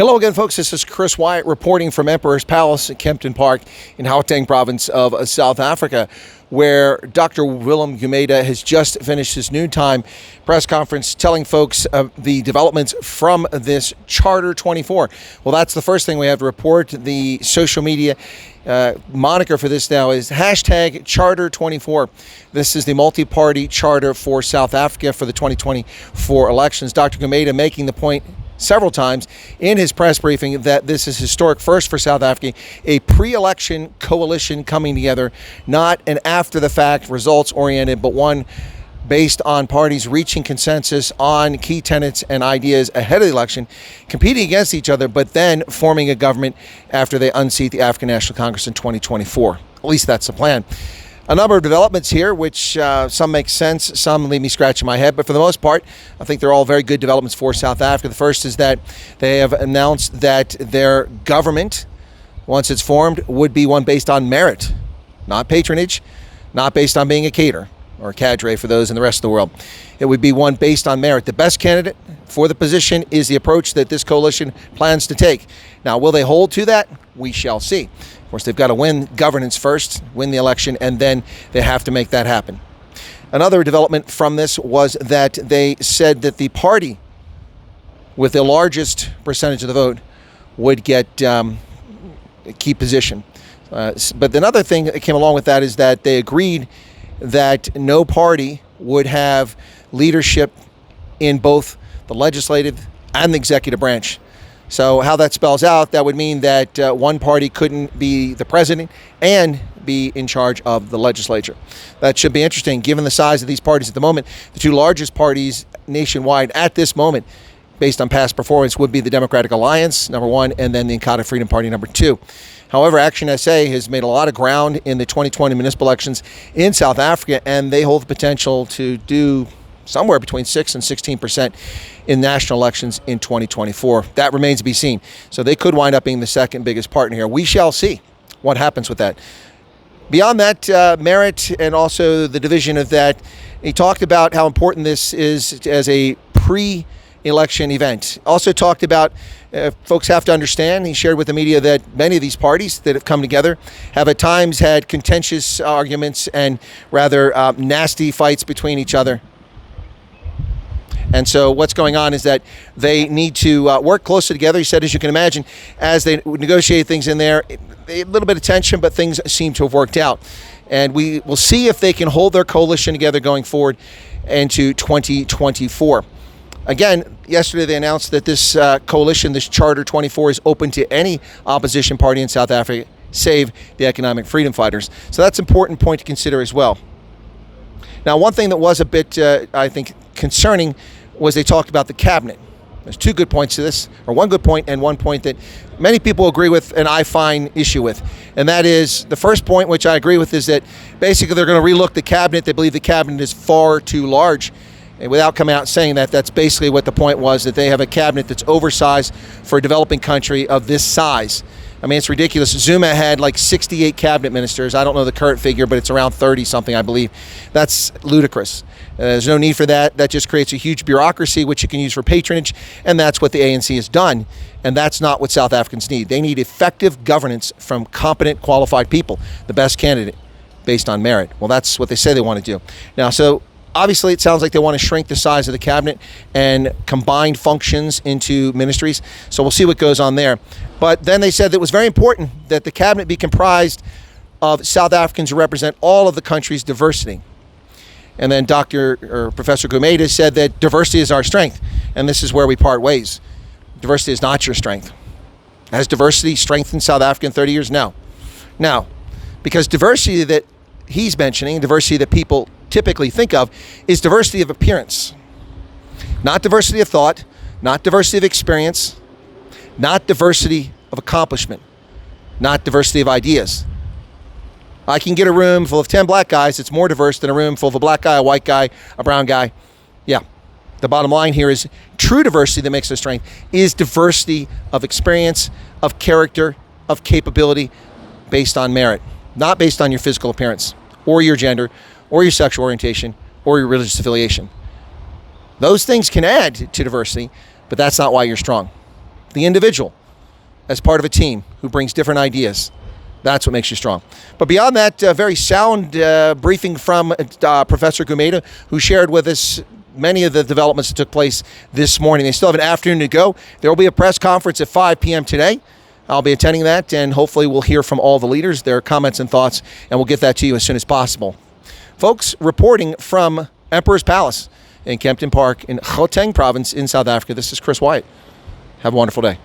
Hello again, folks. This is Chris Wyatt reporting from Emperor's Palace at Kempton Park in Gauteng province of South Africa, where Dr. Willem Gumede has just finished his noontime press conference telling folks of the developments from this Charter 24. Well, that's the first thing we have to report. The social media moniker for this now is hashtag Charter 24. This is the multi-party charter for South Africa for the 2024 elections. Dr. Gumede making the point several times in his press briefing that this is historic first for South Africa, a pre-election coalition coming together, not an after-the-fact, results-oriented, but one based on parties reaching consensus on key tenets and ideas ahead of the election, competing against each other, but then forming a government after they unseat the African National Congress in 2024. At least that's the plan. A number of developments here, which some make sense, some leave me scratching my head, but for the most part, I think they're all very good developments for South Africa. The first is that they have announced that their government, once it's formed, would be one based on merit, not patronage, not based on being a cater or a cadre for those in the rest of the world. It would be one based on merit. The best candidate for the position is the approach that this coalition plans to take. Now, will they hold to that? We shall see. Of course, they've got to win governance first, win the election, and then they have to make that happen. Another development from this was that they said that the party with the largest percentage of the vote would get a key position. But another thing that came along with that is that they agreed that no party would have leadership in both the legislative and the executive branch. So how that spells out, that would mean that one party couldn't be the president and be in charge of the legislature. That should be interesting given the size of these parties at the moment. The two largest parties nationwide at this moment, based on past performance, would be the Democratic Alliance, number one, and then the Inkatha Freedom Party, number two. However, Action SA has made a lot of ground in the 2020 municipal elections in South Africa, and they hold the potential to do somewhere between 6 and 16% in national elections in 2024. That remains to be seen. So they could wind up being the second biggest partner here. We shall see what happens with that. Beyond that, merit and also the division of that, he talked about how important this is as a pre-election event. Also talked about folks have to understand, he shared with the media that many of these parties that have come together have at times had contentious arguments and rather nasty fights between each other. And so what's going on is that they need to work closely together. He said, as you can imagine, as they negotiate things in there, a little bit of tension, but things seem to have worked out. And we will see if they can hold their coalition together going forward into 2024. Again, yesterday they announced that this coalition, this Charter 24, is open to any opposition party in South Africa, save the Economic Freedom Fighters. So that's an important point to consider as well. Now, one thing that was a bit, I think, concerning was they talked about the cabinet. There's two good points to this, or one good point and one point that many people agree with and I find issue with. And that is, the first point, which I agree with, is that basically they're going to relook the cabinet. They believe the cabinet is far too large. And without coming out and saying that, that's basically what the point was, that they have a cabinet that's oversized for a developing country of this size. I mean, it's ridiculous. Zuma had like 68 cabinet ministers. I don't know the current figure, but it's around 30 something, I believe. That's ludicrous. There's no need for that. That just creates a huge bureaucracy, which you can use for patronage, and that's what the ANC has done. And that's not what South Africans need. They need effective governance from competent, qualified people, the best candidate based on merit. Well, that's what they say they want to do. Now, so obviously, it sounds like they want to shrink the size of the cabinet and combine functions into ministries. So we'll see what goes on there. But then they said that it was very important that the cabinet be comprised of South Africans who represent all of the country's diversity. And then Professor Gumede said that diversity is our strength, and this is where we part ways. Diversity is not your strength. Has diversity strengthened South Africa in 30 years? No. Now, because diversity that he's mentioning, diversity that people typically think of, is diversity of appearance. Not diversity of thought, not diversity of experience, not diversity of accomplishment, not diversity of ideas. I can get a room full of 10 black guys that's more diverse than a room full of a black guy, a white guy, a brown guy. Yeah. The bottom line here is true diversity that makes us strength is diversity of experience, of character, of capability based on merit, not based on your physical appearance or your gender or your sexual orientation or your religious affiliation. Those things can add to diversity, but that's not why you're strong. the individual as part of a team who brings different ideas. That's what makes you strong. But beyond that, very sound briefing from Professor Gumeda, who shared with us many of the developments that took place this morning. They still have an afternoon to go. There will be a press conference at 5 p.m. today. I'll be attending that, and hopefully we'll hear from all the leaders, their comments and thoughts, and we'll get that to you as soon as possible. Folks, reporting from Emperor's Palace in Kempton Park in Gauteng province in South Africa, this is Chris Wyatt. Have a wonderful day.